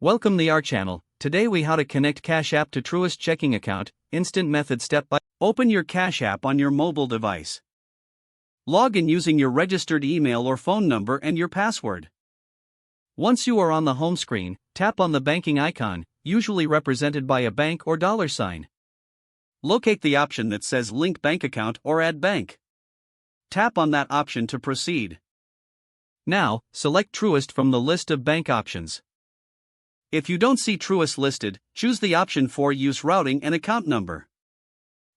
Welcome to our channel. Today we how to connect Cash App to Truist checking account, instant method step by. Open your Cash App on your mobile device. Log in using your registered email or phone number and your password. Once you are on the home screen, tap on the banking icon, usually represented by a bank or $sign. Locate the option that says Link Bank Account or Add Bank. Tap on that option to proceed. Now, select Truist from the list of bank options. If you don't see Truist listed, choose the option for Use Routing and Account Number.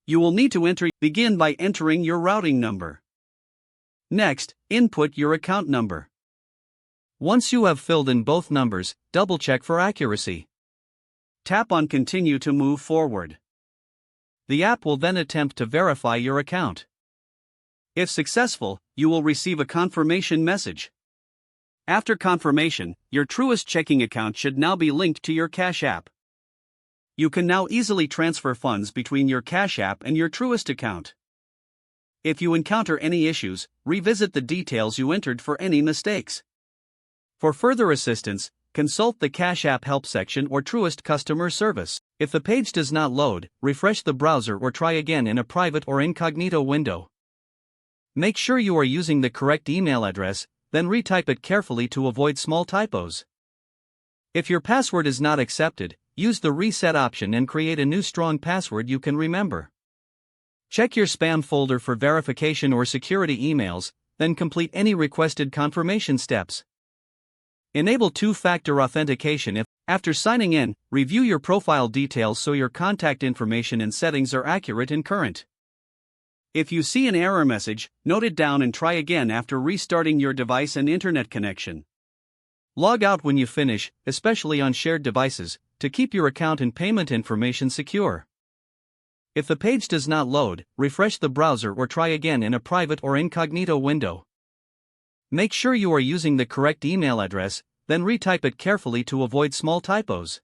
You will need to begin by entering your routing number. Next, input your account number. Once you have filled in both numbers, double-check for accuracy. Tap on Continue to move forward. The app will then attempt to verify your account. If successful, you will receive a confirmation message. After confirmation, your Truist checking account should now be linked to your Cash App. You can now easily transfer funds between your Cash App and your Truist account. If you encounter any issues, revisit the details you entered for any mistakes. For further assistance, consult the Cash App help section or Truist customer service. If the page does not load, refresh the browser or try again in a private or incognito window. Make sure you are using the correct email address, then retype it carefully to avoid small typos. If your password is not accepted, use the reset option and create a new strong password you can remember. Check your spam folder for verification or security emails, then complete any requested confirmation steps. Enable two-factor authentication if, after signing in, review your profile details so your contact information and settings are accurate and current. If you see an error message, note it down and try again after restarting your device and internet connection. Log out when you finish, especially on shared devices, to keep your account and payment information secure. If the page does not load, refresh the browser or try again in a private or incognito window. Make sure you are using the correct email address, then retype it carefully to avoid small typos.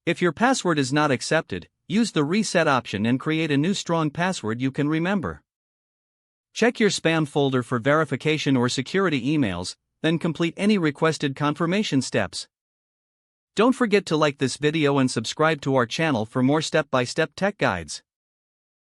If your password is not accepted, use the reset option and create a new strong password you can remember. Check your spam folder for verification or security emails, then complete any requested confirmation steps. Don't forget to like this video and subscribe to our channel for more step-by-step tech guides.